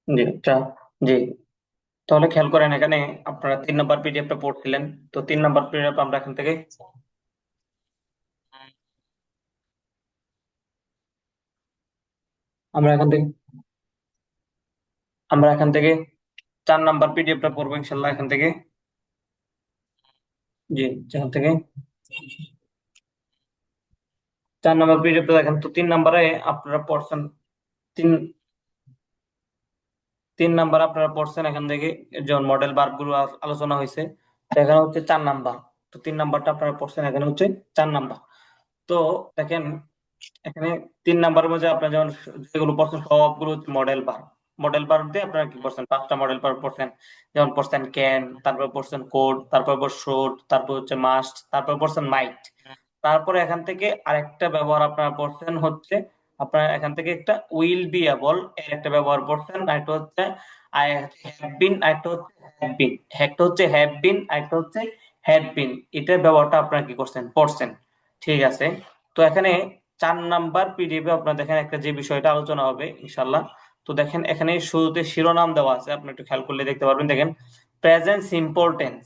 জি আচ্ছা। জি, তাহলে খেয়াল করেন এখানে আপনারা 3 নম্বর পিডিএফটা পড়ছিলেন। তো 3 নম্বর পিডিএফ আমরা এখান থেকে আমরা এখান থেকে আমরা এখান থেকে 4 নম্বর পিডিএফটা পড়বো ইনশাল্লাহ এখান থেকে। জি, এখান থেকে 4 নম্বর পিডিএফটা দেখেন। তো 3 নম্বরে আপনারা পড়ছেন, তিন 3 নাম্বার আপনারা পড়ছেন এখান থেকে, যেমন মডেল বার গুলো আলোচনা হয়েছে। তো এখানে হচ্ছে 4 নাম্বার। তো 3 নাম্বারটা আপনারা পড়ছেন, এখানে হচ্ছে 4 নাম্বার। তো দেখেন এখানে 3 নাম্বারের মধ্যে আপনার যেমন যেগুলো পড়ছেন সবগুলো হচ্ছে মডেল বার। মডেল বার দিয়ে আপনারা কি পড়ছেন, 5টা মডেল বার পড়ছেন। যেমন পড়ছেন ক্যান, তারপর পড়ছেন কোড, তারপর শুড, তারপর হচ্ছে মাস্ট, তারপর পড়ছেন মাইট। তারপরে এখান থেকে আরেকটা ব্যবহার আপনারা পড়ছেন হচ্ছে, আপনারা এখান থেকে একটা উইল বি এবল এর একটা ব্যবহার পড়ছেন। আরেকটা হচ্ছে আই হ্যাভ বিন, আরেকটা হচ্ছে হ্যাভ বিন। একটা হচ্ছে হ্যাভ বিন, আরেকটা হচ্ছে হ্যাড বিন। এটার ব্যবহারটা আপনারা কি করছেন, পড়ছেন। ঠিক আছে। তো এখানে 4 নাম্বার পিডিএফে আপনার দেখেন একটা যে বিষয়টা আলোচনা হবে ইনশাল্লাহ। তো দেখেন এখানে শুরুতে শিরোনাম দেওয়া আছে, আপনি একটু খেয়াল করলে দেখতে পারবেন। দেখেন present simple tense.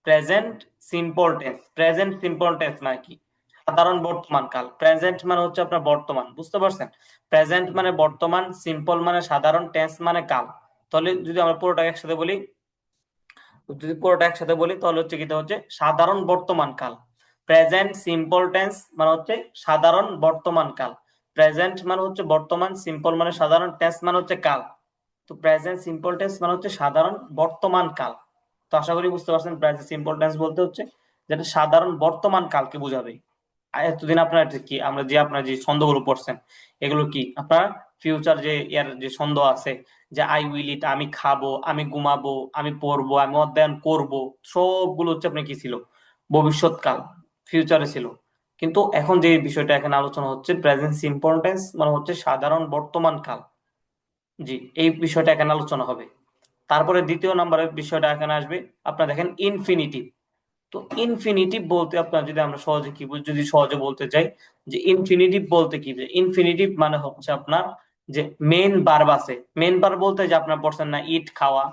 Present simple tense, present simple tense মানে কি? সাধারণ বর্তমান কাল। প্রেজেন্ট মানে হচ্ছে আপনার বর্তমান, বুঝতে পারছেন? প্রেজেন্ট মানে বর্তমান, সিম্পল মানে সাধারণ, টেন্স মানে কাল। তাহলে যদি আমরা পুরোটা একসাথে বলি, তাহলে হচ্ছে কি, হচ্ছে সাধারণ বর্তমান কাল। প্রেজেন্ট সিম্পল টেন্স মানে হচ্ছে সাধারণ বর্তমান কাল। প্রেজেন্ট মানে হচ্ছে বর্তমান, সিম্পল মানে সাধারণ, টেন্স মানে হচ্ছে কাল। তো প্রেজেন্ট সিম্পল টেন্স মানে হচ্ছে সাধারণ বর্তমান কাল। তো আশা করি বুঝতে পারছেন, প্রেজেন্ট সিম্পল টেন্স বলতে হচ্ছে যেটা সাধারণ বর্তমান কালকে বোঝাবে। আর এতদিন আপনার কি আমরা যে আপনার যে ছন্দগুলো পড়ছেন, এগুলো কি আপনার ফিউচার যে এর যে ছন্দ আছে, যে আই উইল ইট, আমি খাবো, আমি ঘুমাবো, আমি পড়বো, আমি অধ্যয়ন করব, সবগুলো হচ্ছে আপনার কি ছিল, ভবিষ্যৎকাল, ফিউচারে ছিল। কিন্তু এখন যে বিষয়টা এখানে আলোচনা হচ্ছে, প্রেজেন্ট সিম্পল টেন্স মানে হচ্ছে সাধারণ বর্তমান কাল। জি, এই বিষয়টা এখানে আলোচনা হবে। তারপরে দ্বিতীয় নম্বরের বিষয়টা এখানে আসবে, আপনার দেখেন ইনফিনিটিভ। তো ইনফিনিটিভ বলতে আপনার যদি আমরা সহজে কি বুঝি, যদি সহজে বলতে চাই যে ইনফিনিটিভ বলতে কি, যে ইনফিনিটিভ মানে হচ্ছে আপনার যে মেন ভার্ব আছে। মেন ভার্ব বলতে যে আপনার পড়ছেন না ইট, খাওয়া।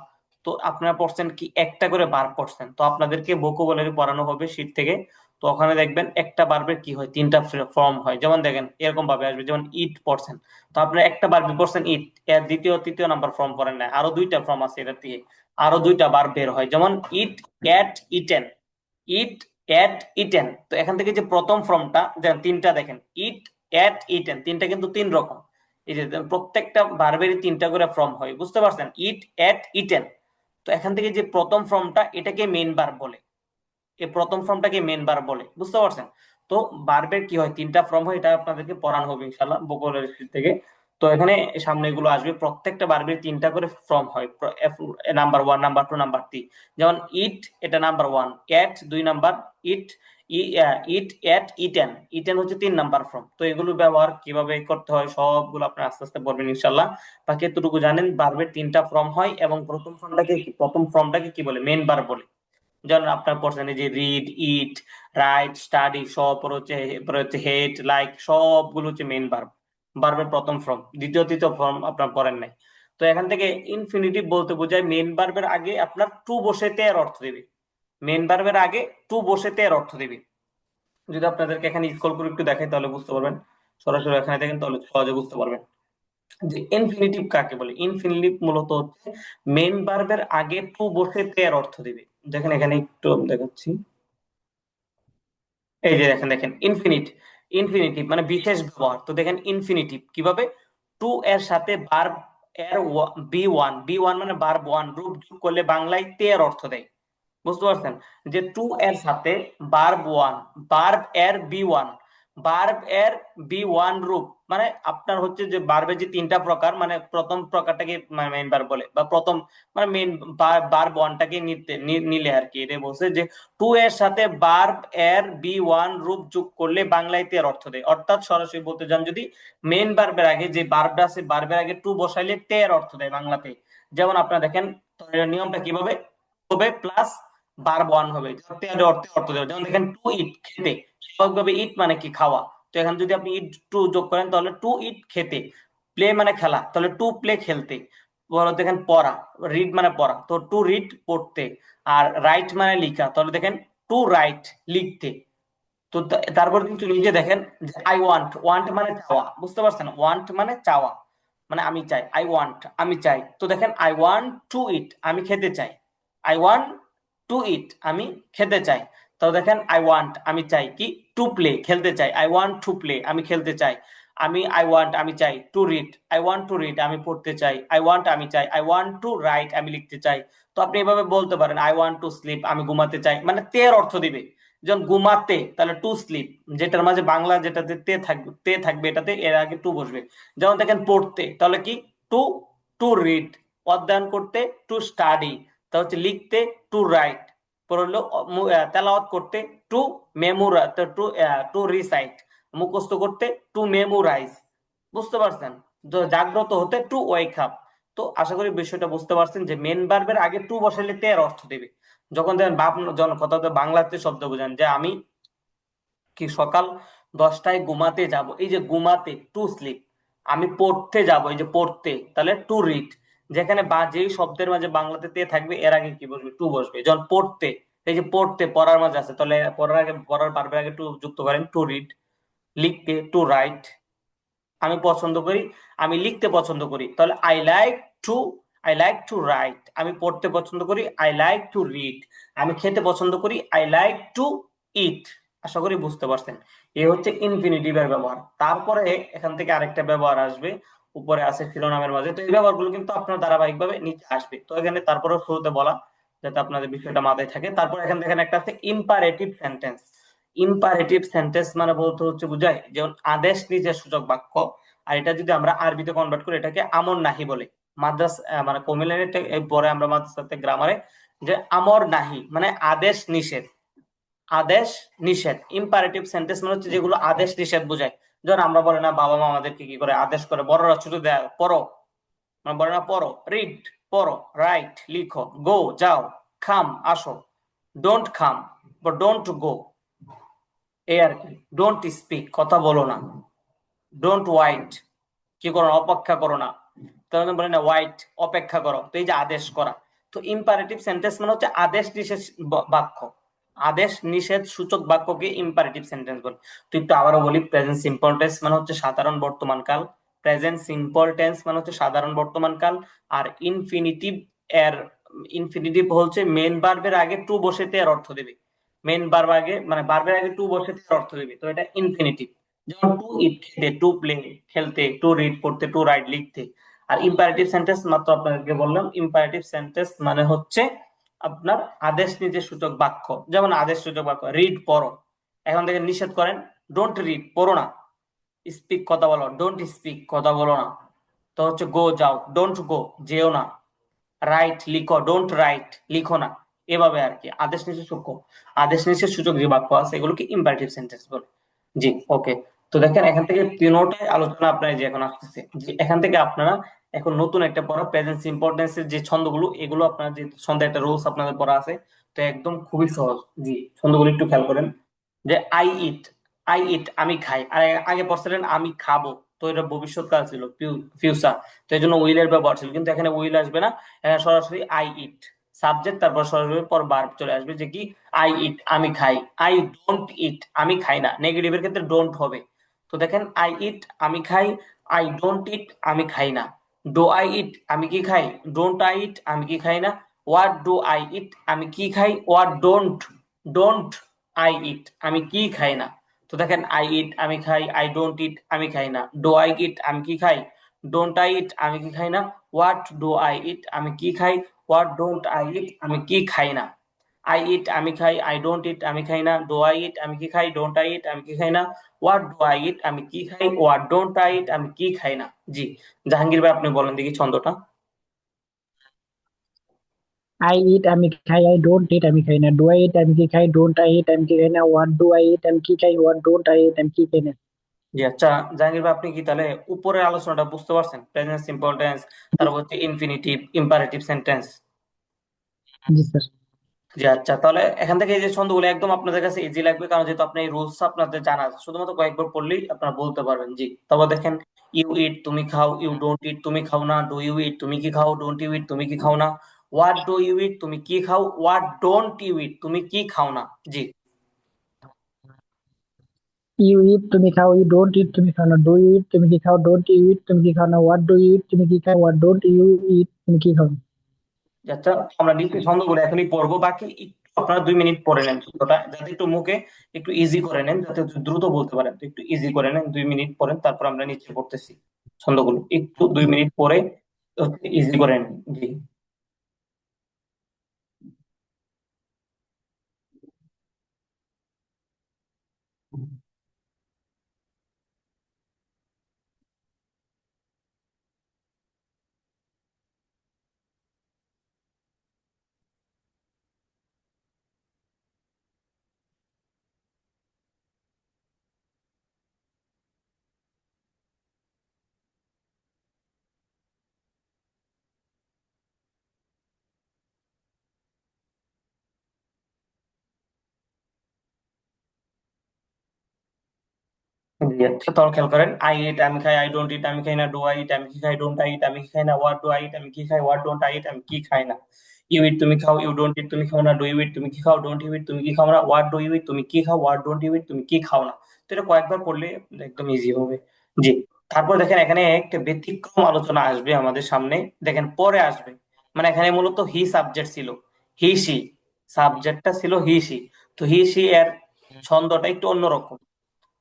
তো আপনারা পড়ছেন কি একটা করে ভার্ব পড়ছেন, তো আপনাদেরকে ভোকাবুলারি পড়ানো হবে শীট থেকে। তো ওখানে দেখবেন একটা ভার্বের কি হয়, 3টা ফর্ম হয়। যেমন দেখেন এরকম ভাবে আসবে, যেমন ইট পড়ছেন, তো আপনার একটা ভার্বই পড়ছেন ইট, এর দ্বিতীয় তৃতীয় নাম্বার ফর্ম পড়েন না, আরো 2টা ফর্ম আছে এটা দিয়ে, আরো 2টা ভার্ব বের হয়। যেমন ইট, ক্যাট, ইটেন। ইট, এট, ইটেন। তো এখান থেকে যে প্রথম ফর্মটা, যেমন 3টা দেখেন, ইট, এট, ইটেন, 3টা কিন্তু 3 রকম। এই যে প্রত্যেকটা ভার্বেরই 3টা করে ফর্ম হয়, বুঝতে পারছেন? ইট, এট, ইটেন। তো এখান থেকে যে প্রথম ফর্মটা, এটাকে মেইন ভার্ব বলে। এই প্রথম ফর্মটাকে মেইন ভার্ব বলে, বুঝতে পারছেন? তো ভার্বের কি হয়, 3টা ফর্ম হয়, এটা আপনাদেরকে পড়ানো হবে ইনশাল্লাহ ভোকাবুলারি থেকে। তো এখানে সামনে এগুলো আসবে, প্রত্যেকটা ভার্বের 3টা করে ফর্ম হয়। Number 1, number 2, number 3। যেমন ইট, এটা নাম্বার 1। এট 2 নাম্বার। ইট, ইট, এট, ইটেন, ইটেন হচ্ছে 3 নাম্বার ফর্ম। তো এগুলো ব্যবহার কিভাবে করতে হয় সবগুলো আপনার আস্তে আস্তে পড়বেন ইনশাল্লাহ। বাকি এতটুকু জানেন, ভার্বের 3টা ফর্ম হয় এবং প্রথম ফর্মটাকে কি বলে, মেন ভার্ব বলে। যেমন আপনার পড়ছেন এই যে রিড, ইট, রাইট, স্টাডি, সব পরে হচ্ছে হেট, লাইক, সবগুলো হচ্ছে মেইন ভার্ব। ভার্বের প্রথম ফর্ম, দ্বিতীয় তৃতীয় ফর্ম আপনার পড়েন নাই। তো এখান থেকে ইনফিনিটিভ বলতে বোঝায় মেইন ভার্বের আগে আপনার টু বসে তে এর অর্থ দেবে। মেইন ভার্বের আগে টু বসে তে এর অর্থ দেবে। যদি আপনাদেরকে এখানে স্ক্রল করে একটু দেখাই তাহলে বুঝতে পারবেন। সরাসরি এখানে দেখেন তাহলে সহজে বুঝতে পারবেন যে ইনফিনিটিভ কাকে বলে। ইনফিনিটিভ মূলত হচ্ছে মেইন ভার্বের আগে টু বসে তে এর অর্থ দিবে। দেখেন এখানে একটু আমি দেখাচ্ছি। এই যে দেখেন, ইনফিনিট, ইনফিনিটিভ মানে বিশেষ ব্যবহার। তো দেখেন ইনফিনিটিভ কিভাবে, টু এর সাথে ভার্ব এর বি ওয়ান মানে ভার্ব 1 রূপ যোগ করলে বাংলায় তে এর অর্থ দেয়, বুঝতে পারছেন? যে টু এর সাথে ভার্ব 1, ভার্ব এর বি 1, ভার্ব এর বি 1 রূপ, মানে আপনার হচ্ছে যে ভার্বের যে 3টা প্রকার, মানে প্রথম প্রকারটাকে মেইন ভার্ব বলে, বা প্রথম মানে মেইন ভার্ব 1টাকে নিলে আর কি। এটা বলছে যে টু এর সাথে ভার্ব এর বি 1 রূপ যোগ করলে বাংলায় এর অর্থ দেয়। অর্থাৎ সরাসরি বলতে যান, যদি মেইন ভার্বের আগে যে ভার্বটা আছে, ভার্বের আগে টু বসাইলে তে এর অর্থ দেয় বাংলাতে। যেমন আপনারা দেখেন, তো এর নিয়মটা কিভাবে হবে, প্লাস ভার্ব 1 হবে, তে এর অর্থে অর্থ দেবে। যেমন দেখেন টু ইট, খেতে। স্বাভাবিকভাবে ইট মানে কি, খাওয়া। তো এখানে যদি আপনি ইট টু যোগ করেন তাহলে টু ইট, খেতে। প্লে মানে খেলা, তাহলে টু প্লে, খেলতে। বলো দেখেন পড়া, রিড মানে পড়া, তো টু রিড পড়তে, আর রাইট মানে লিখা, তাহলে দেখেন টু রাইট লিখতে। তো তারপর কিন্তু নিজে দেখেন যে আই ওয়ান্ট, ওয়ান্ট মানে চাওয়া, বুঝতে পারছেন, ওয়ান্ট মানে চাওয়া, মানে আমি চাই, আই ওয়ান্ট আমি চাই, তো দেখেন আই ওয়ান্ট টু ইট আমি খেতে চাই, আই ওয়ান্ট টু ইট আমি খেতে চাই। তো দেখেন আই ওয়ান্ট আমি চাই কি, টু প্লে খেলতে চাই, আই ওয়ান্ট টু প্লে আমি খেলতে চাই, আমি আই ওয়ান্ট আমি চাই to read, I want to read আমি পড়তে চাই, আই ওয়ান্ট আমি চাই, আই ওয়ান্ট টু রাইট আমি লিখতে চাই। তো আপনি এভাবে বলতে পারেন আই ওয়ান্ট টু স্লিপ আমি ঘুমাতে চাই, মানে তের অর্থ দিবে। যেমন ঘুমাতে তাহলে টু স্লিপ, যেটার মাঝে বাংলা যেটাতে তে থাকবে এটাতে এর আগে টু বসবে। যেমন দেখেন পড়তে তাহলে কি, টু, টু রিড, অধ্যয়ন করতে টু স্টাডি, তা হচ্ছে লিখতে টু রাইট, পড়লো তেলাওয়াত করতে টু মেমোরা, টু টু রিসাইট, মুখস্থ করতে টু মেমোরাইজ, বুঝতে পারছেন। জাগ্রত হতে টু ওয়েক আপ। তো আশা করি বিষয়টা বুঝতে পারছেন যে মেন ভার্বের আগে টু বসাইলে তে এর অর্থ দেবে। যখন দেখেন বাপ যখন কথা বাংলাতে শব্দ বোঝান যে আমি কি সকাল 10টায় ঘুমাতে যাব, এই যে ঘুমাতে টু স্লিপ, আমি পড়তে যাব এই যে পড়তে তাহলে টু রিড, যেখানে বা যেই শব্দের মাঝে বাংলাতে তে থাকবে এর আগে কি বসবে, টু বসবে। যখন পড়তে, এই যে পড়তে পড়ার মাঝে আছে, তাহলে পড়ার আগে পড়ার পারবে আগে টু যুক্ত করেন, টু রিড। লিখতে টু রাইট, আমি পছন্দ করি, আমি লিখতে পছন্দ করি, তাহলে to I like to write, আমি পড়তে পছন্দ করি, আই লাইক টু রিড, আমি খেতে পছন্দ করি, আই লাইক টু ইট। আশা করি বুঝতে পারছেন। এ হচ্ছে ইনফিনিটিভের ব্যবহার। তারপরে এখান থেকে আরেকটা ব্যবহার আসবে, উপরে আছে শিরোনামের মাঝে, তো এই ব্যবহারগুলো কিন্তু আপনার ধারাবাহিকভাবে নিচে আসবে। তো এখানে তারপরে শুরুতে বলা, যাতে আপনাদের বিষয়টা মাথায় থাকে। তারপর এখান থেকে একটা আছে ইম্পারেটিভ সেন্টেন্স। ইম্পারেটিভ সেন্টেন্স মানে বলতে হচ্ছে বুঝায় যেমন আদেশ নিচের সূচক বাক্য, আর এটা যদি আমরা আরবিতে কনভার্ট করি এটাকে আমর নাহি বলে। মাদ্রাস মানে কমিলানের পরে আমরা মাদ্রাসাতে গ্রামারে যে আমর নাহি মানে আদেশ নিষেধ, আদেশ নিষেধ। ইম্পারেটিভ সেন্টেন্স মানে হচ্ছে যেগুলো আদেশ নিষেধ বোঝায়। যেমন আমরা বলি না বাবা মা আমাদেরকে কি করে আদেশ করে, বড়রা ছোট দেয় পড়ো, মানে বলে না পড়ো, রিড পড়ো, রাইট লিখো, গো যাও, খাম আসো, ডোন্ট খাম বা ডোন্ট গো, এই আর কি। ডোন্ট স্পিক কথা বলো না, ডোন্ট ওয়াইট কি করো না, অপেক্ষা করো না, তাহলে বলে না ওয়াইট অপেক্ষা করো, তো এই যে আদেশ করা। তো ইম্পারেটিভ সেন্টেন্স মানে হচ্ছে আদেশ নিষেধ বাক্য, আদেশ নিষেধ সূচক বাক্যকে ইম্পারেটিভ সেন্টেন্স বলে। তো একটু আবারও বলি, প্রেজেন্ট সিম্পল টেন্স মানে হচ্ছে সাধারণ বর্তমান কাল, প্রেজেন্ট সিম্পল টেন্স মানে হচ্ছে সাধারণ বর্তমান কাল। আর ইনফিনিটিভ এর, ইনফিনিটিভ হচ্ছে মেন ভার্বের আগে টু বসেতে এর অর্থ দেবে, মেন ভার্ব আগে মানে ভার্বের আগে টু বসেতে এর অর্থ দেবে, তো এটা ইনফিনিটিভ। যেমন টু ইট খেতে, টু প্লে খেলতে, টু রিড পড়তে, টু রাইট লিখতে। আর ইম্পারেটিভ সেন্টেন্স মাত্র আপনাদেরকে বললাম, ইম্পারেটিভ সেন্টেন্স মানে হচ্ছে আপনার আদেশ নির্দেশ সূচক বাক্য। যেমন আদেশ সূচক বাক্য রিড পড়ো, এখন থেকে নিষেধ করেন ডোন্ট রিড পড়ো না, স্পিক কথা বলো, ডোন্ট স্পিক কথা বলো না, তো হচ্ছে গো যাও, ডোন্ট গো যেও না, রাইট লিখো, ডোন্ট রাইট লিখো না। এভাবে আর কি আদেশ নিষেধ সূচক, আদেশ নিষেধ সূচক যে বাক্য আছে এগুলোকে ইম্পারেটিভ সেন্টেন্স বলে। জি ওকে। তো দেখেন এখান থেকে তিনোটাই আলোচনা আপনার যে এখন আসতেছে, যে এখান থেকে আপনারা এখন নতুন একটা পড়া প্রেজেন্ট ইম্পর্টেন্সের যে ছন্দগুলো, এগুলো আপনার যে ছন্দের একটা রুলস আপনাদের পড়া আছে, তো একদম খুবই সহজ। জি ছন্দগুলো একটু খেয়াল করেন, যে আই ইট, আই ইট আমি খাই, আর আগে পড়ছিলেন আমি খাবো, তো এটা ভবিষ্যৎকাল ছিল, ফিউচার, তো এই জন্য উইলের ব্যবহার ছিল, কিন্তু এখানে উইল আসবে না, এখানে সরাসরি আই ইট সাবজেক্ট, তারপর সরাসরি পর ভার্ব চলে আসবে, যে কি আই ইট আমি খাই, আই ডোন্ট ইট আমি খাই না, নেগেটিভের ক্ষেত্রে ডোন্ট হবে। তো দেখেন আই ইট আমি খাই, আই ডোন্ট ইট আমি খাই না, ডো আই ইট আমি কি খাই, ডোন্ট আই ইট আমি কি খাই না, হোয়াট ডু আই ইট আমি কি খাই, what don't don't I eat আমি কি খাই না। তো দেখেন আই ইট আমি খাই, আই ডোন্ট ইট আমি খাই না, ডো আই ইট আমি কি খাই, ডোন্ট আই ইট আমি কি খাই না, হোয়াট ডু আই ইট আমি কি খাই, হোয়াট ডোন্ট আই ইট আমি কি খাই না। আই ইট আমি খাই, আই ডোন্ট ইট আমি খাই না, ডো আই ইট আমি কি খাই, ডোন্ট আই ইট আমি কি খাই না, হোয়াট ডু আই ইট আমি কি খাই, হোয়াট ডোন্ট আই ইট আমি কি খাই না। জি জাহাঙ্গীর ভাই আপনি বলেন দেখি ছন্দটা। আই ইট আমি খাই, আই ডোন্ট ইট আমি খাই না, ডু আই ইট আমি কি খাই, ডোন্ট আই ইট আমি কি খাই না, হোয়াট ডু আই ইট আমি কি খাই, হোয়াট ডোন্ট আই ইট আমি কি খাই না। জি আচ্ছা, জাহাঙ্গীর ভাই আপনি কি তাহলে উপরের আলোচনাটা বুঝতে পারছেন, প্রেজেন্ট সিম্পল টেন্স, তারপর হচ্ছে ইনফিনিটিভ, ইম্পারেটিভ সেন্টেন্স। জি স্যার। জি আচ্ছা, তাহলে এখান থেকে এই যে ছন্দগুলো একদম আপনাদের কাছে ইজি লাগবে, কারণ যেহেতু আপনি এই রুলস আপনাদের জানা আছে, শুধুমাত্র কয়েকবার পড়লেই আপনারা বলতে পারবেন। জি তারপর দেখেন ইউ ইট তুমি খাও, ইউ ডোন্ট ইট তুমি খাও না, ডু ইউ ইট তুমি কি খাও, ডোন্ট ইউ ইট তুমি কি খাও না, হোয়াট ডু ইউ ইট তুমি কি খাও, হোয়াট ডোন্ট ইউ ইট তুমি কি খাও না। জি। ইউ ইট তুমি খাও, ইউ ডোন্ট ইট তুমি খাও না, ডু ইউ ইট তুমি কি খাও, ডোন্ট ইউ ইট তুমি কি খাও না, হোয়াট ডু ইউ ইট তুমি কি খাও, হোয়াট ডোন্ট ইউ ইট তুমি কি খাও। আচ্ছা, আমরা নিচে ছন্দগুলো এখনই পড়বো, বাকি একটু আপনারা 2 মিনিট পড়ে নেন ছন্দটা, যাতে একটু মুখে একটু ইজি করে নেন, যাতে একটু দ্রুত বলতে পারেন, তো একটু ইজি করে নেন, 2 মিনিট পড়েন, তারপর আমরা নিচে পড়তেছি ছন্দগুলো, একটু 2 মিনিট পরে ইজি করে নেন। জি। জি, আচ্ছা, তাহলে খেয়াল করেন, আই ইট আমি খাই, আই ডোন্ট ইট আমি খাই না, ডু আই ইট আমি কি খাই, ডোন্ট আই ইট আমি কি খাই না, হোয়াট ডু আই ইট আমি কি খাই, হোয়াট ডোন্ট আই ইট আমি কি খাই না, ইউ ইট তুমি খাও, ইউ ডোন্ট ইট তুমি খাও না, ডু ইউ ইট তুমি কি খাও, ডোন্ট ইউ ইট তুমি কি খাও না, হোয়াট ডু ইউ ইট তুমি কি খাও, হোয়াট ডোন্ট ইউ ইট তুমি কি খাও না। তো এটা কয়েকবার পড়লে একদম ইজি হবে। জি। তারপর দেখেন এখানে একটা ব্যতিক্রম আলোচনা আসবে আমাদের সামনে, দেখেন পরে আসবে, মানে এখানে মূলত হি সাবজেক্ট ছিল, হি সি, সাবজেক্টটা ছিল হি সি, তো হি সি এর ছন্দটা একটু অন্যরকম।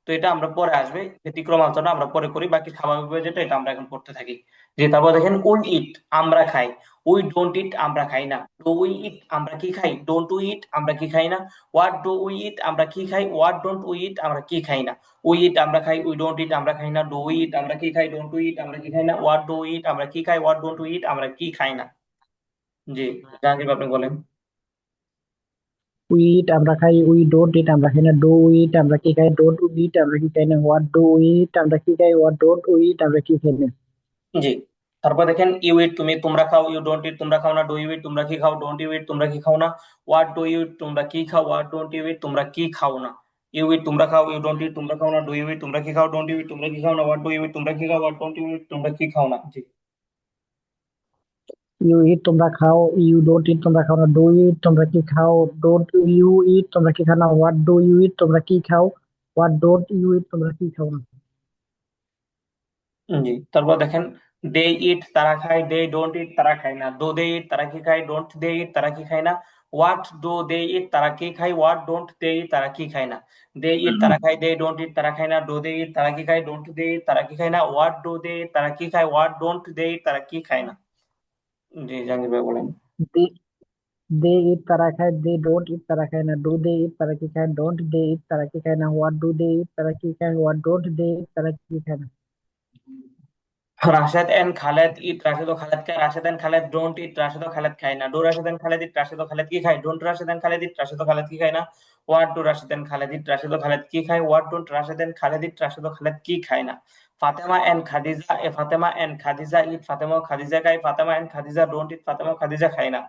তো এটা আমরা পরে আসবে, ব্যতিক্রম আলোচনা আমরা পরে করি, বাকি স্বাভাবিকভাবে যেটা এটা আমরা এখন পড়তে থাকি। যে তারপর দেখেন উই ইট আমরা খাই, উই ডোন্ট ইট আমরা খাই না, ডু উই ইট আমরা কি খাই, ডোন্ট উই ইট আমরা কি খাই না, হোয়াট ডু উই ইট আমরা কি খাই, হোয়াট ডোন্ট উই ইট আমরা কি খাই না, উই ইট আমরা খাই, উই ডোন্ট ইট আমরা খাই না, ডু উই ইট আমরা কি খাই, ডোন্ট উই ইট আমরা কি খাই না, হোয়াট ডু উই ইট আমরা কি খাই, হোয়াট ডোন্ট উই ইট আমরা কি খাই না। জি, জাহাঙ্গীর আপনি বলেন। উই ইট আমরা খাই, উই ডোন্ট ইট আমরা খাই না, ডু উই ইট আমরা কি খাই, ডোন্ট উই ইট আমরা কি খাই না, হোয়াট ডু উই ইট আমরা কি খাই, হোয়াট ডোন্ট উই ইট আমরা কি খাই না। জি। তারপর দেখেন ইউ ইট তুমি তোমরা খাও, ইউ ডোন্ট ইট তোমরা খাও না, ডু ইউ ইট তোমরা কি খাও, ডোন্ট ইউ ইট তোমরা কি খাও না, হোয়াট ডু ইউ ইট তোমরা কি খাও, হোয়াট ডোন্ট ইউ ইট তোমরা কি খাও না। ইউ ইট তোমরা খাও, ইউ ডোন্ট ইট তোমরা খাও না, ডু ইউ ইট তোমরা কি খাও, ডোন্ট ইউ ইট তোমরা কি খাও না, হোয়াট ডু ইউ ইট তোমরা কি খাও, হোয়াট ডোন্ট ইউ ইট তোমরা কি খাও না। জি। ইউ ইট তোমরা খাও, ইউ ডোন্ট ইট তোমরা খাও না, ডু ইউ ইট তোমরা কি খাও, ডোন্ট ইউ ইট তোমরা কি খাও না, হোয়াট ডু ইউ ইট তোমরা কি খাও, হোয়াট ডোন্ট ইউ ইট তোমরা কি খাও না। জি। তারপর দেখেন দে ইট তারা খায়, দে ডোন্ট ইট তারা খায় না, ডো দে ইট তারা কি খায়, ডোন্ট দে ইট তারা কি খায় না, হোয়াট ডো দে ইট তারা কি খায়, হোয়াট ডোন্ট দে ইট তারা কি খায় না, দে ইট তারা খায়, দে ডোন্ট ইট তারা খায় না, ডো দে ইট তারা কি খায়, ডোন্ট দে ইট তারা কি খায় না, হোয়াট ডো দে ইট তারা কি খায়, হোয়াট ডোন্ট দে ইট তারা কি খায় না। জি, জাহাঙ্গীর ভাই বলেন। দে দে ইট তারা খায়, দে ডোন্ট ইট তারা খায় না, ডু দে ইট তারা কি খায়, ডোন্ট দে ইট তারা কি খায় না, হোয়াট ডু দে ইট তারা কি খায়, হোয়াট ডোন্ট দে ইট তারা কি খায় না। রাশেদ এন্ড খালেদ ইট রাশেদ ও খালেদ খায়, Rashed and Khaled don't eat Rashed ও খালেদ খায় না, do Rashed and Khaled eat Rashed ও খালেদ কি খায়, don't Rashed and Khaled eat Rashed ও খালেদ কি খায় না, what do Rashed and Khaled eat Rashed ও খালেদ কি খায়, what don't Rashed and Khaled eat Rashed ও খালেদ কি খায় না। Fatema and Khadija A Fatema and Khadija eat Fatema ও খাদিজা খায়, Fatema and Khadija don't eat Fatema ও খাদিজা খায় না,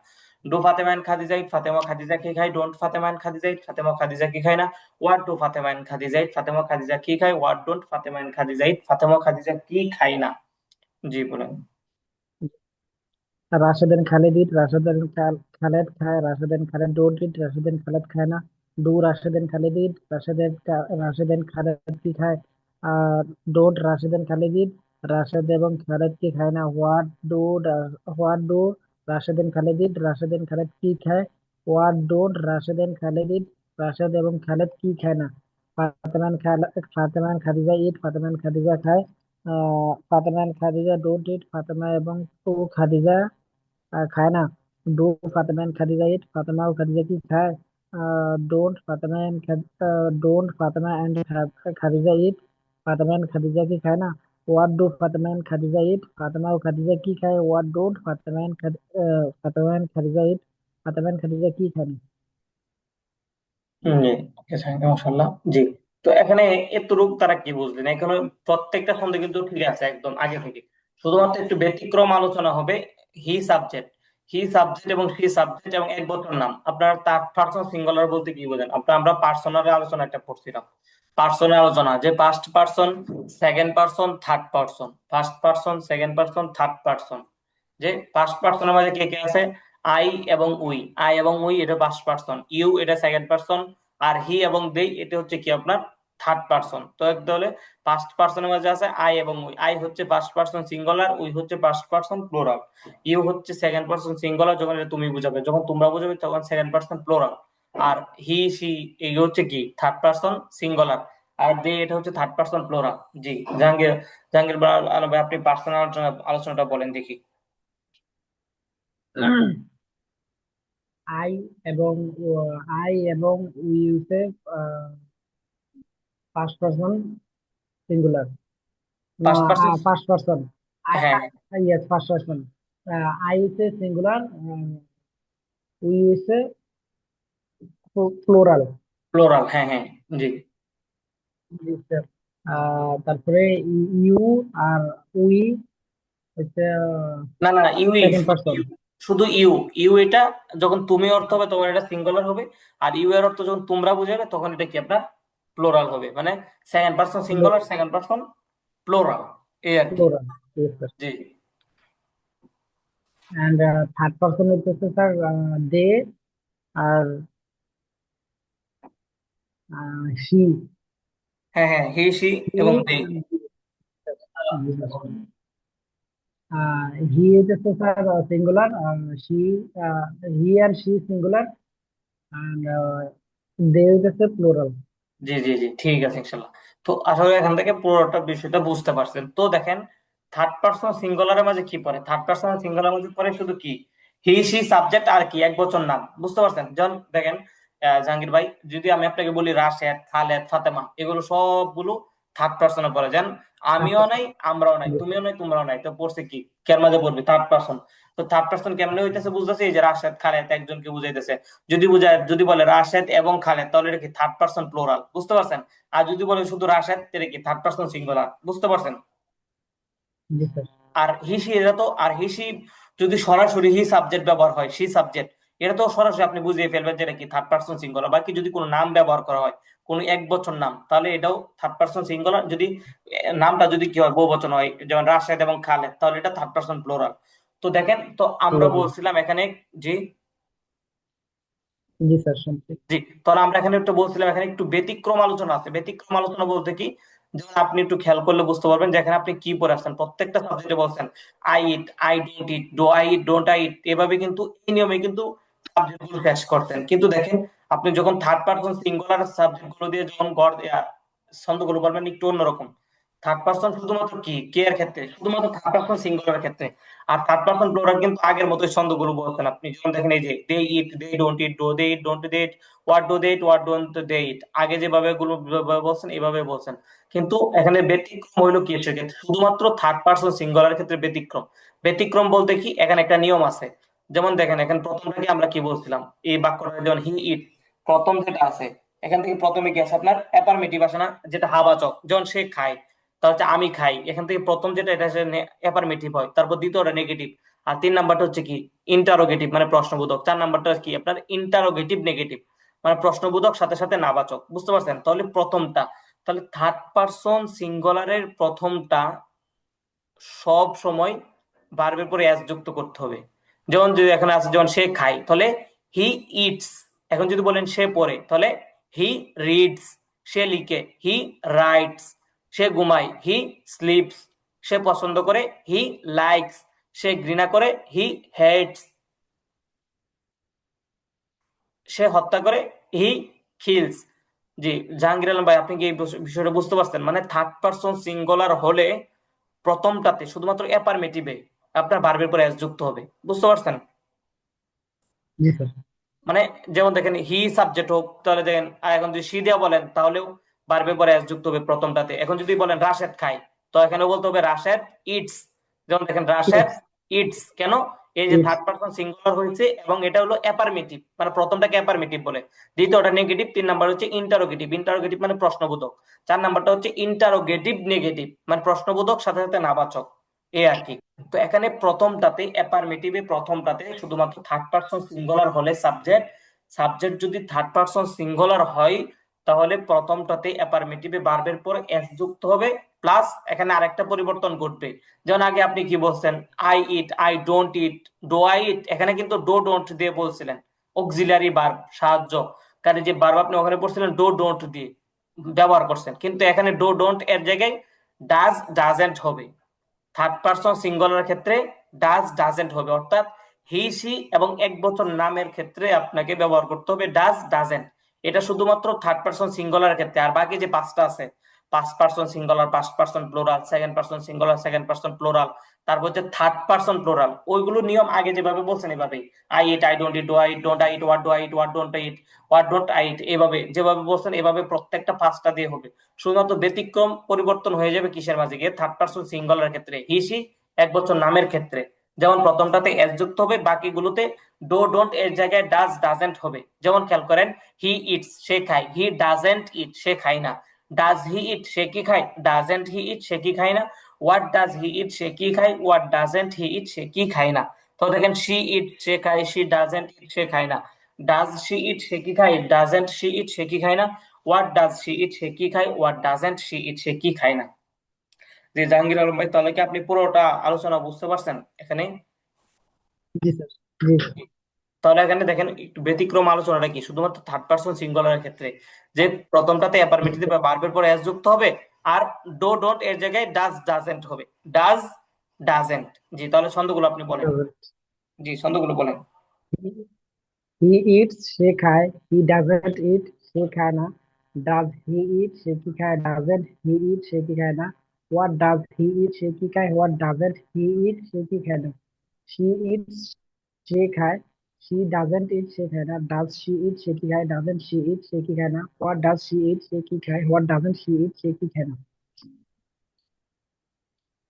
do Fatema and Khadija eat Fatema ও খাদিজা কি খায়, don't Fatema and Khadija eat Fatema ও খাদিজা কি খায় না, what do Fatema and Khadija eat Fatema ও খাদিজা কি খায়, what don't Fatema and Khadija eat Fatema ও খাদিজা কি খায় না। জি বলেন। Rashed and Khaled eat Rashed and Khaled খায়, Rashed and Khaled don't eat Rashed and Khaled খায় না, do Rashed and Khaled eat Rashed and Khaled কি খায়, আর don't Rashed and Khaled eat Rashed এবং খালেদ কি খায় না, what do Rashed and Khaled eat Rashed and Khaled কি খায়, what don't Rashed and Khaled eat Rashed এবং খালেদ কি খায় না। Fatema and Khadija eat Fatema and Khadija খায়, Fatema and Khadija don't eat Fatema এবং ও খাদিজা খায় না। Do Fatema and Khadija eat Fatema ও খাদিজা কি খায়, don't Fatema and Khadija eat Fatema and Khadija কি খায় না। What do Fatema and Khadija eat Fatema ও খাদিজা কি খায়, what don't Fatema and Khadija eat Fatema and Khadija কি খায় না। জি, ওকে স্যার, মাশাআল্লাহ। জি। তো এখানে এতটুকু তারা কি বুঝলেন, এখানে প্রত্যেকটা ছন্দ কিন্তু ঠিক আছে একদম আগে থেকে, শুধুমাত্র একটু ব্যতিক্রম আলোচনা হবে। হি সাবজেক্ট, হি সাবজেক্ট এবং সি সাবজেক্ট এবং এক বছর নাম, আপনার তার পার্সন সিঙ্গুলার বলতে কি বোঝেন, আমরা পার্সোনাল আলোচনা একটা করছিলাম, পার্সনের আলোচনা, যে first person, second person, third person, first person, second person, third person. যে ফার্স্ট পার্সনের মাঝে কে কে আছে? আই এবং উই। আই এবং উই এটা ফার্স্ট পার্সন, ইউ এটা সেকেন্ড পার্সন, আর হি এবং দে এটা হচ্ছে কি আপনার থার্ড পার্সন। তো তাহলে ফার্স্ট পার্সনের মাঝে আছে আই এবং উই। আই হচ্ছে ফার্স্ট পার্সন সিঙ্গুলার, উই হচ্ছে ফার্স্ট পার্সন প্লুরাল, ইউ হচ্ছে সেকেন্ড পার্সন সিঙ্গুলার যখন এটা তুমি বুঝাবে, যখন তোমরা বুঝাবে তখন সেকেন্ড পার্সন প্লুরাল। আর হি সি এই হচ্ছে কি থার্ড পার্সন সিঙ্গুলার, আর দে এটা হচ্ছে থার্ড পার্সন প্লুরাল। জি, জাহাঙ্গীর, জাহাঙ্গীর আলম ভাই, আপনি পার্সোনাল আলোচনাটা বলেন দেখি। আই এবং আই এবং উই হচ্ছে ফার্স্ট পারসন সিঙ্গুলার, না ফার্স্ট পার্সন, ফার্স্ট পারসন। হ্যাঁ, ইয়েস, ফার্স্ট পারসন। আই হচ্ছে সিঙ্গুলার, উই হচ্ছে প্লোরাল। প্লোরাল, হ্যাঁ হ্যাঁ, জি। তারপরে ইউ আর উই হচ্ছে না না, ইউই, সেকেন্ড শুধু পারসন। ইউ, শুধু ইউ। ইউ এটা যখন তুমি অর্থ হবে তখন এটা সিঙ্গুলার হবে, আর ইউ এর অর্থ যখন তোমরা বুঝাবে তখন এটা কি আপনার প্লোরাল হবে, মানে second person singular, second person plural, এই আর কি। প্লোরাল, জি, অ্যান্ড থার্ড পারসন হচ্ছে স্যার দে আর সি। হ্যাঁ হ্যাঁ, হি সি এবং দে। হি হচ্ছে স্যার সিঙ্গুলার, সি, হি আর সি সিঙ্গুলার, অ্যান্ড দে হচ্ছে প্লোরাল। জি জি জি, ঠিক আছে ইনশাল্লাহ। তো আসলে এখান থেকে পুরোটা বিষয়টা বুঝতে পারছেন। তো দেখেন, থার্ড পার্সন সিঙ্গুলারের মাঝে কি পড়ে? থার্ড পার্সন সিঙ্গুলারের মাঝে পড়ে শুধু কি হি সি সাবজেক্ট আর কি এক বচন নাম, বুঝতে পারছেন? যেমন দেখেন, জাহাঙ্গীর ভাই, যদি আমি আপনাকে বলি রাশেদ, খালেদ, ফাতেমা, এগুলো সবগুলো থার্ড পার্সনে পড়ে। যেন থার্ড আমিও নাই, পারসন। আমরাও নাই, তুমিও নাই, তোমরাও নাই, তো পড়ছে কি কার মাঝে পড়বে? Third person. তো থার্ড পার্সন কেমনে হইতেছে বুঝতেছে, এই যে রাশেদ খালেদ একজনকে বুঝাইতেছে। যদি বুঝায়, যদি বলে রাশেদ এবং খালেদ, তাহলে এটা কি থার্ড পার্সন প্লোরাল, বুঝতে পারছেন? আর যদি বলে শুধু রাশেদ, তাহলে কি থার্ড পার্সন সিঙ্গুলার, বুঝতে পারছেন? জি স্যার। আর হিসি, এটা তো, আর হিসি যদি সরাসরি হি সাবজেক্ট ব্যবহার হয়, সি সাবজেক্ট, এটা তো সরাসরি আপনি বুঝিয়ে ফেলবেন যে এটা কি থার্ড পার্সন সিঙ্গুলার। বাকি যদি কোনো নাম ব্যবহার করা হয়, কোনো এক বচন নাম, তাহলে এটাও থার্ড পার্সন সিঙ্গুলার। যদি নামটা যদি কি হয়, বহু বচন হয়, যেমন রাশেদ এবং খালেদ, তাহলে এটা থার্ড পার্সন প্লোরাল। তো দেখেন, তো আমরা প্লোরাল। বলছিলাম এখানে, জি জি স্যার, শুনছি। জি, তাহলে আমরা এখানে একটু বলছিলাম, এখানে একটু ব্যতিক্রম আলোচনা আছে। ব্যতিক্রম আলোচনা বলতে কি, যেমন আপনি একটু খেয়াল করলে বুঝতে পারবেন যে এখানে আপনি কি পড়ে আসছেন। প্রত্যেকটা সাবজেক্টে বলছেন I eat, I don't eat, do I eat, don't I eat, এভাবে কিন্তু এই নিয়মে কিন্তু সাবজেক্ট গুলো শেষ করছেন। কিন্তু দেখেন, আপনি যখন থার্ড পারসন সিঙ্গুলার সাবজেক্ট গুলো দিয়ে যখন গড় ছন্দ গুলো বলবেন একটু অন্যরকম। থার্ড পারসন শুধুমাত্র কি কে এর ক্ষেত্রে, শুধুমাত্র থার্ড পারসন সিঙ্গুলার ক্ষেত্রে। আর থার্ড পারসন প্লুরাল কিন্তু আগের মতোই ছন্দগুলো বলছেন আপনি। যেমন দেখেন, এই যে they eat, they don't eat, do they eat, don't they eat, what do they eat, what don't they eat, আগে যেভাবে গুলো বলছেন এইভাবে বলছেন। কিন্তু এখানে ব্যতিক্রম হইলো কি সেক্ষেত্রে, শুধুমাত্র থার্ড পারসন সিঙ্গুলার ক্ষেত্রে ব্যতিক্রম। ব্যতিক্রম বলতে কি, এখানে একটা নিয়ম আছে। যেমন দেখেন, এখানে প্রথমটাকে আমরা কি বলছিলাম, এই বাক্যটা যেমন হি ইট, প্রথম যেটা আছে, এখান থেকে প্রথমে কি আছে আপনার অ্যাফার্মেটিভ আসে না, যেটা হাবাচক, যেমন সে খায়, তা হচ্ছে আমি খাই, এখান থেকে প্রথম যেটা এটা অ্যাফার্মেটিভ হয়, তারপর দ্বিতীয়টা নেগেটিভ, আর তিন নাম্বারটা হচ্ছে কি ইন্টারোগেটিভ মানে প্রশ্নবোধক, চার নাম্বারটা কি আপনার ইন্টারোগেটিভ নেগেটিভ মানে প্রশ্নবোধক সাথে সাথে নাবাচক, বুঝতে পারছেন? তাহলে প্রথমটা, তাহলে থার্ড পারসন সিঙ্গুলারের প্রথমটা সব সময় ভার্বের পরে এস যুক্ত করতে হবে। যেমন যদি এখানে আছে, যেমন সে খায়, তাহলে হি ইটস। এখন যদি বলেন সে পড়ে, তাহলে হি রিডস। সে লিখে, হি রাইটস। সে ঘুমায়, হি স্লিপস। সে পছন্দ করে, হি লাইকস। সে ঘৃণা করে, হি হেটস। সে হত্যা করে, হি কিলস। জি, জাহাঙ্গীর আলম ভাই, আপনি কি এই বিষয়টা বুঝতে পারছেন? মানে থার্ড পারসন সিঙ্গুলার হলে প্রথমটাতে শুধুমাত্র অ্যাফার্মেটিভে আপনার ভার্বের পরে এস যুক্ত হবে, বুঝতে পারছেন? জি স্যার। মানে যেমন দেখেন, হি সাবজেক্ট হোক, তাহলে দেখেন, আর এখন যদি সি দিয়া বলেন তাহলেও ভার্বের পরে এস যুক্ত হবে প্রথমটাতে। এখন যদি বলেন রাশেদ খায়, তো এখানে বলতে হবে রাশেদ ইটস। যেমন দেখেন, রাশেদ ইটস। ইটস কেন, এই যে ইটস। থার্ড পারসন সিঙ্গুলার হয়েছে এবং এটা হলো অ্যাফার্মেটিভ, মানে প্রথমটাকে অ্যাফার্মেটিভ বলে, দ্বিতীয়টা নেগেটিভ, তিন নাম্বার হচ্ছে ইন্টারোগেটিভ। ইন্টারোগেটিভ মানে প্রশ্নবোধক, চার নাম্বারটা হচ্ছে ইন্টারোগেটিভ নেগেটিভ মানে প্রশ্নবোধক সাথে সাথে নাবাচক, এই আর কি। তো এখানে প্রথমটাতে অ্যাফার্মেটিভে প্রথমটাতে শুধুমাত্র থার্ড পারসন সিঙ্গুলার হলে সাবজেক্ট, সাবজেক্ট যদি থার্ড পারসন সিঙ্গুলার হয়, তাহলে প্রথমটাতে অ্যাফার্মেটিভে ভার্বের পর এস যুক্ত হবে, প্লাস এখানে আরেকটা পরিবর্তন ঘটবে। যেমন আগে আপনি কি বলছেন, I eat, I don't eat, do I eat, এখানে কিন্তু ডো ডোন্ট দিয়ে বলছিলেন, অক্সিলারি ভার্ব, সাহায্য কারী যে ভার্ব আপনি ওখানে পড়ছিলেন ডো ডোন্ট দিয়ে ব্যবহার করছেন, কিন্তু এখানে ডো ডোন্ট এর জায়গায় ডাজ ডাজেন্ট হবে। থার্ড পারসন সিঙ্গুলার ক্ষেত্রে ডাজ ডাজেন্ট হবে, অর্থাৎ হি সি এবং এক বচন নামের ক্ষেত্রে আপনাকে ব্যবহার করতে হবে ডাজ ডাজেন্ট। এটা শুধুমাত্র থার্ড পারসন সিঙ্গুলার ক্ষেত্রে। আর বাকি যে পাঁচটা আছে, first person singular, first person plural, second person singular, second person plural, তারপর হচ্ছে থার্ড পারসন প্লুরাল, ওইগুলো নিয়ম আগে যেভাবে বলছেন এভাবেই, I eat, I don't eat, do I eat, don't I eat, what do I eat, what don't I eat, what don't I eat, এভাবে যেভাবে বলছেন এভাবে প্রত্যেকটা পাঁচটা দিয়ে হবে। শুধুমাত্র ব্যতিক্রম পরিবর্তন হয়ে যাবে কিসের মাঝে গিয়ে, থার্ড পারসন সিঙ্গুলার ক্ষেত্রে, হি সি এক বছর নামের ক্ষেত্রে। যেমন প্রথমটাতে এস যুক্ত হবে, বাকিগুলোতে ডো ডোন্ট এর জায়গায় ডাজ ডাজেন্ট হবে। যেমন খেয়াল করেন, হি ইটস সে খায়, হি ডাজেন্ট ইট সে খায় না। ডাজ হি ইট সে কি খায়, ডাজেন্ট হি ইট সে কি খায় না। হোয়াট ডাজ হি ইট সে কি খায়, হোয়াট ডাজেন্ট হি ইট সে কি খায় না। তো দেখেন, শি ইট সে খায়, শি ডাজেন্ট ইট সে খায় না। ডাজ শি ইট সে কি খায়, ডাজেন্ট শি ইট সে কি খায় না। হোয়াট ডাজ শি ইট সে কি খায়, হোয়াট ডাজেন্ট শি ইট সে কি খায় না। জি জাহাঙ্গীর আলম ভাই, তাহলে কি আপনি পুরোটা আলোচনা বুঝতে পারছেন এখানে? জি স্যার। জি। তাহলে এখানে দেখেন একটু ব্যতিক্রম আলোচনাটা কি, শুধুমাত্র থার্ড পারসন সিঙ্গুলারের ক্ষেত্রে, যে প্রথমটাতে অ্যাফার্মেটিভ বা ভার্বের পরে এস যুক্ত হবে, আর ডো ডোন্ট এর জায়গায় ডাজ ডাজেন্ট হবে, ডাজ ডাজেন্ট। জি, তাহলে ছন্দগুলো আপনি বলেন। জি, ছন্দগুলো বলেন। হি ইটস সে খায়, হি ডাজেন্ট ইট সে খায় না। ডাজ হি ইট সে কি খায়, ডাজেন্ট হি ইট সে কি খায় না। হোয়াট ডাজ হি ইট সে কি খায়, হোয়াট ডাজেন্ট হি ইট সে কি খায় না। শি ইটস সে খায়, শি ডাজেন্ট ইট সে খায় না। ডাজ শি ইট সে কি খায়, ডাজেন্ট শি ইট সে কি খায় না। হোয়াট ডাজ শি ইট সে কি খায়, হোয়াট ডাজেন্ট শি ইট সে কি খায় না।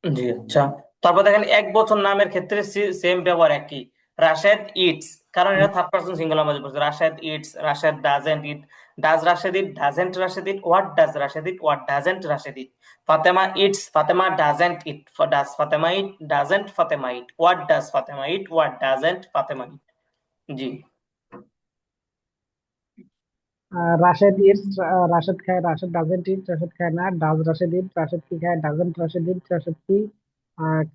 জি, আচ্ছা। তারপর দেখেন এক বছর নামের ক্ষেত্রে সেম ব্যবহার একই, রাশেদ ইটস, কারণ এটা থার্ড পারসন সিঙ্গুলার মাঝে পড়ছে, Rashed it's, Rashed doesn't it, does Rashed it, doesn't Rashed it, what does Rashed it, what doesn't Rashed it. Fatema eats, Fatema doesn't it, does Fatema it, doesn't Fatema it, what does Fatema it, what doesn't Fatema it. G. Rashed it's, Rashed খায়, Rashed doesn't ইট, রাশেদ খায় না। Does Rashed eat, Rashed কি খায়, doesn't Rashed eat, Rashed কি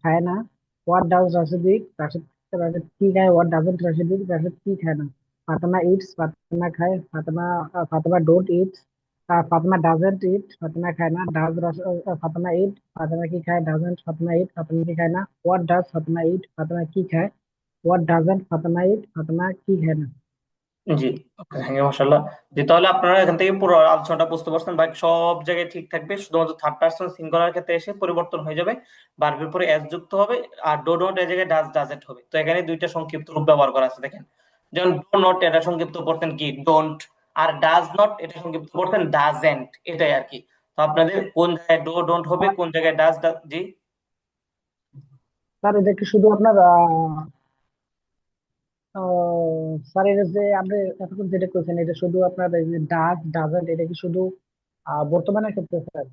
খায় না। What does Rashed eat, Rashed Rashed কি খায়, what doesn't Rashed eat, Rashed কি খায় না। ফাতেমা ইটস, ফাতেমা খায়, Fatema Fatema don't eats, Fatema doesn't eat, Fatema খায় না। ডাজ ফাতেমা ইট, ফাতেমা কি খায়, ডাজেন্ট ফাতেমা ইট, ফাতেমা কি খায় না। হোয়াট ডাজ ফাতেমা ইট, ফাতেমা কি খায়, হোয়াট ডাজেন্ট ফাতেমা ইট, ফাতেমা কি খায় না। জি, ওকে, হ্যাঁ, মাশাআল্লাহ। জি, তাহলে আপনারা এখান থেকে পুরো আলোচনাটা বুঝতে পারছেন, বাকি সব জায়গায় ঠিক থাকবে, শুধুমাত্র থার্ড পারসন সিঙ্গুলার ক্ষেত্রে এসে পরিবর্তন হয়ে যাবে, ভার্বের পরে এস যুক্ত হবে, আর ডো ডোন্ট এর জায়গায় ডাজ ডাজেন্ট হবে। তো এখানে দুইটা সংক্ষিপ্ত রূপ ব্যবহার করা আছে দেখেন, যেমন ডো নট এটা সংক্ষিপ্ত করতেন কি, ডোন্ট, আর ডাজ নট এটা সংক্ষিপ্ত করতেন ডাজেন্ট, এটাই আর কি। তো আপনাদের কোন জায়গায় ডো ডোন্ট হবে, কোন জায়গায় ডাজ, জি। স্যার এটা কি শুধু আপনার স্যার এটা যে আপনি এতক্ষণ যেটা করেছেন এটা শুধু আপনার ডাজ ডাজেন্ট এটা কি শুধু বর্তমানের ক্ষেত্রে স্যার?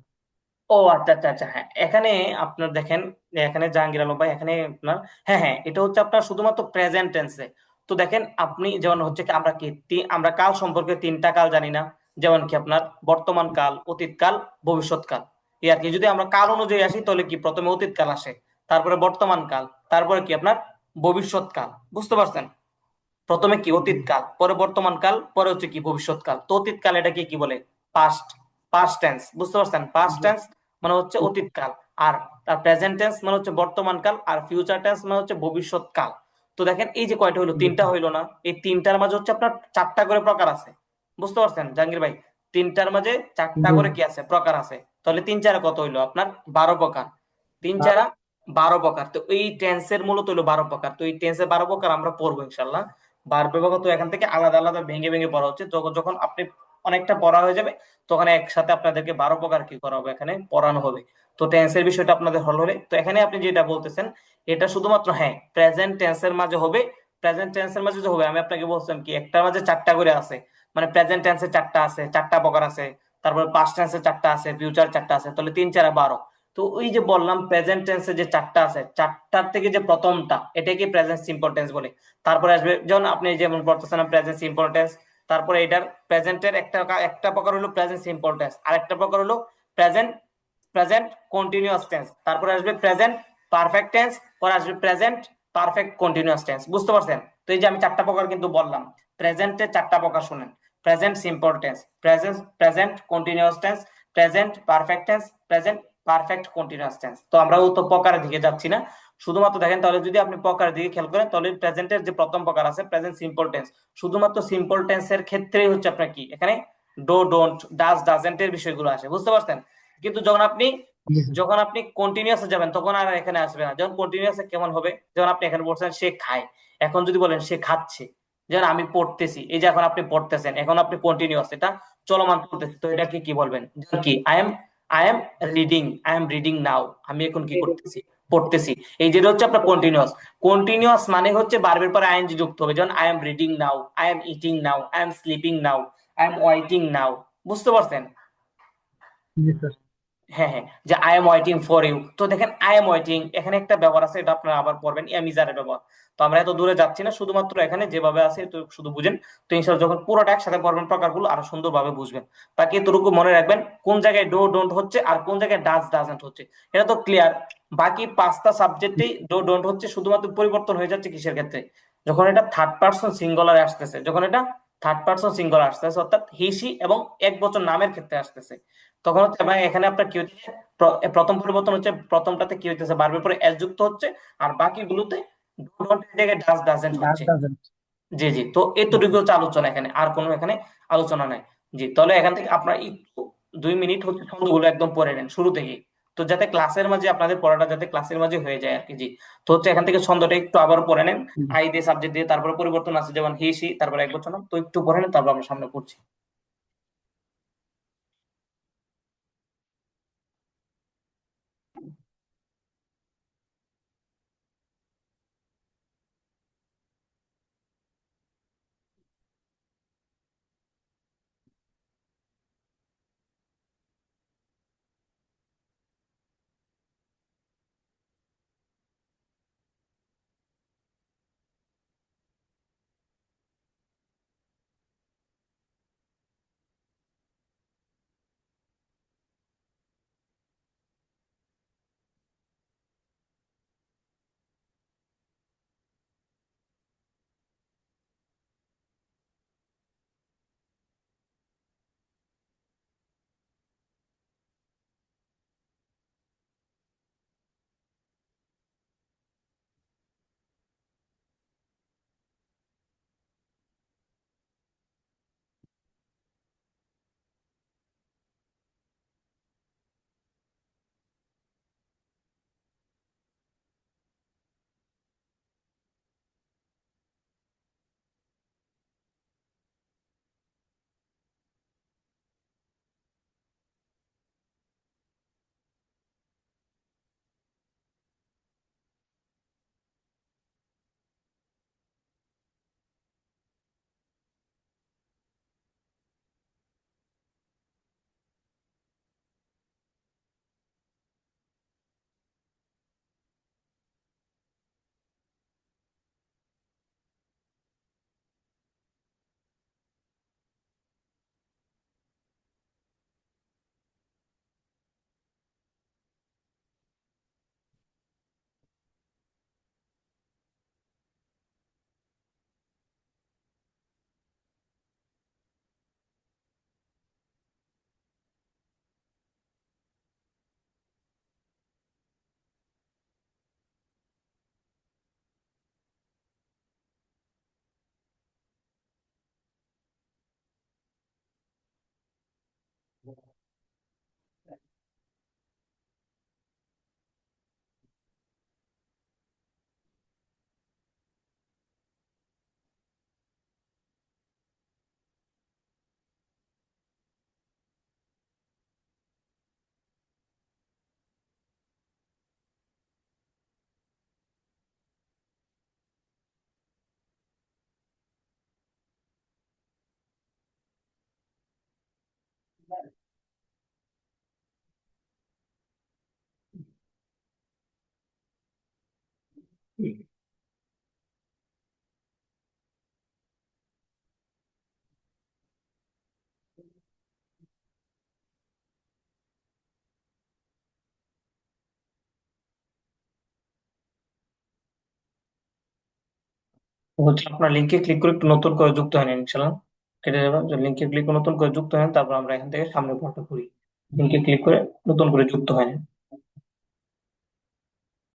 ও আচ্ছা আচ্ছা আচ্ছা, হ্যাঁ, এখানে আপনার দেখেন, এখানে জাহাঙ্গীর আলম ভাই, এখানে আপনার, হ্যাঁ হ্যাঁ, এটা হচ্ছে আপনার শুধুমাত্র প্রেজেন্ট টেন্সে। তো দেখেন আপনি যেমন হচ্ছে কি, আমরা কি আমরা কাল সম্পর্কে তিনটা কাল জানি না, যেমন কি আপনার বর্তমান কাল, অতীত কাল, ভবিষ্যৎ কাল। এই আর কি, যদি আমরা কাল অনুযায়ী আসি তাহলে কি প্রথমে অতীত কাল আসে, তারপরে বর্তমান কাল, তারপরে কি আপনার ভবিষ্যৎ কাল, বুঝতে পারছেন? প্রথমে কি অতীত কাল, পরে বর্তমান কাল, পরে হচ্ছে কি ভবিষ্যৎ কাল। তো অতীত কাল এটাকে কি বলে, পাস্ট, পাস্ট টেন্স, বুঝতে পারছেন? পাস্ট জি, টেন্স মানে হচ্ছে জি, অতীত কাল, আর তার প্রেজেন্ট টেন্স মানে হচ্ছে বর্তমান কাল, আর ফিউচার টেন্স মানে হচ্ছে ভবিষ্যৎ কাল। তো দেখেন এই যে কয়টা হইলো, জি, তিনটা হইলো না, এই তিনটার মাঝে হচ্ছে আপনার চারটা করে প্রকার আছে, বুঝতে পারছেন জাহাঙ্গীর ভাই? তিনটার মাঝে চারটা জি, করে কি আছে, প্রকার আছে। তাহলে তিন চারে কত হইলো আপনার, 12 প্রকার। তিন আ- চারা 12 প্রকার। তো এই টেন্সের মূলত হলো 12 প্রকার। তো এই টেন্সের 12 প্রকার আমরা পড়বো ইনশাল্লাহ। বার বিভাগ তো এখান থেকে আলাদা আলাদা ভেঙে ভেঙে পড়া হচ্ছে, যখন যখন আপনি অনেকটা পড়া হয়ে যাবে, তখন একসাথে আপনাদেরকে 12 প্রকার কি করা হবে, এখানে পড়ানো হবে। তো টেন্সের বিষয়টা আপনাদের হল হলে, তো এখানে আপনি যেটা বলতেছেন এটা শুধুমাত্র, হ্যাঁ, প্রেজেন্ট টেন্সের মাঝে হবে। প্রেজেন্ট টেন্সের মাঝে যে হবে, আমি আপনাকে বলছিলাম কি একটার মাঝে চারটা করে আছে, মানে প্রেজেন্ট টেন্সে চারটা আছে, চারটা প্রকার আছে, তারপর পাস্ট টেন্সে চারটা আছে, ফিউচার চারটা আছে, তাহলে তিন চারা 12। তো ওই যে বললাম প্রেজেন্ট টেন্সে যে চারটা আছে, চারটার থেকে যে প্রথমটা এটাকে প্রেজেন্ট সিম্পল টেন্স বলে। তারপরে আসবে, যেমন আপনি যেমন বলতেছেন প্রেজেন্ট সিম্পল টেন্স, তারপরে এটার প্রেজেন্টের একটা একটা প্রকার হলো প্রেজেন্ট সিম্পল টেন্স, আর একটা প্রকার হলো প্রেজেন্ট প্রেজেন্ট কন্টিনিউয়াস টেন্স, তারপরে আসবে প্রেজেন্ট পারফেক্ট টেন্স, পরে আসবে প্রেজেন্ট পারফেক্ট কন্টিনিউয়াস টেন্স। বুঝতে পারছেন? তো এই যে আমি চারটা প্রকার কিন্তু বললাম, প্রেজেন্টে চারটা প্রকার শুনেন: present simple tense, present present continuous tense, present perfect tense, present perfect continuous tense. তো আমরাও তো প্রকারের দিকে যাচ্ছি না, শুধুমাত্র দেখেন তাহলে যদি আপনি প্রকারের দিকে খেয়াল করেন তাহলে প্রেজেন্টের যে প্রথম প্রকার আছে প্রেজেন্ট সিম্পল টেন্স, শুধুমাত্র সিম্পল টেন্সের ক্ষেত্রেই হচ্ছে আপনার কি এখানে ডো ডোন্ট ডাজ ডাজেন্ট এর বিষয়গুলো আসে। বুঝতে পারছেন? কিন্তু জি স্যার। যখন আপনি কন্টিনিউয়াসে যাবেন তখন আর এখানে আসবে না। যখন কন্টিনিউয়াসে কেমন হবে, যেমন আপনি এখানে বলছেন সে খায়, এখন যদি বলেন সে খাচ্ছে, যেমন আমি পড়তেছি, এই যে এখন আপনি পড়তেছেন, এখন আপনি কন্টিনিউয়াস, এটা চলমান চলতেছে, তো এটাকে কি বলবেন? যেমন কি I am reading, I am reading নাও, আমি এখন কি করতেছি? পড়তেছি। এই যেটা হচ্ছে আপনার কন্টিনিউয়াস। কন্টিনিউয়াস মানে হচ্ছে ভার্বের পরে আইএনজি যুক্ত হবে, যেমন I am reading now, I am eating now, I am sleeping now, I am waiting now. বুঝতে পারছেন? জি স্যার। হ্যাঁ হ্যাঁ, যে I am waiting for you, তো দেখেন আই এম ওয়েটিং এখানে একটা ব্যবহার আছে, এটা আপনারা আবার পড়বেন, এম ইজ এর ব্যবহার। তো আমরা এত দূরে যাচ্ছি না, শুধুমাত্র এখানে যেভাবে আছে তো শুধু বুঝেন। তো ইনশাআল্লাহ যখন পুরোটা একসাথে পড়বেন প্রকারগুলো আরো সুন্দরভাবে বুঝবেন। বাকি এতটুকু মনে রাখবেন কোন জায়গায় ডো ডোন্ট হচ্ছে আর কোন জায়গায় ডাজ ডাজন্ট হচ্ছে, এটা তো ক্লিয়ার। বাকি পাঁচটা সাবজেক্টেই ডো ডোন্ট হচ্ছে, শুধুমাত্র পরিবর্তন হয়ে যাচ্ছে কিসের ক্ষেত্রে? যখন এটা থার্ড পারসন সিঙ্গুলারে আসতেছে, যখন এটা থার্ড পারসন সিঙ্গুলার আসতেছে, অর্থাৎ হি সি এবং এক বচন নামের ক্ষেত্রে আসতেছে, তখন হচ্ছে এবং এখানে আপনার কি হচ্ছে, প্রথম পরিবর্তন হচ্ছে, প্রথমটাতে কি হইতেছে ভার্বের পরে এস যুক্ত হচ্ছে, আর বাকিগুলোতে ডু ডন্ট এর জায়গায় ডাজ ডাজন্ট ডাজ হচ্ছে। ডাজেন্ট। জি জি, তো এতটুকু হচ্ছে আলোচনা, এখানে আর কোনো এখানে আলোচনা নাই। জি, তাহলে এখান থেকে আপনার একটু 2 মিনিট হচ্ছে ছন্দগুলো একদম পড়ে নেন শুরু থেকেই, তো যাতে ক্লাসের মাঝে আপনাদের পড়াটা যাতে ক্লাসের মাঝে হয়ে যায় আর কি। জি, তো হচ্ছে এখান থেকে ছন্দটা একটু আবার পড়ে নেন, আই দিয়ে সাবজেক্ট দিয়ে, তারপরে পরিবর্তন আছে যেমন হি সি, তারপরে এক বছর, তো একটু পড়ে নেন, তারপর আমরা সামনে পড়ছি। হচ্ছে আপনার লিঙ্কে ক্লিক করে একটু নতুন করে যুক্ত হন ইনশাল্লাহ। কেটে যাবেন, লিঙ্কে ক্লিক করে নতুন করে যুক্ত হন, তারপর আমরা এখান থেকে সামনে পড়াটা করি। লিঙ্কে ক্লিক করে নতুন করে যুক্ত হয়।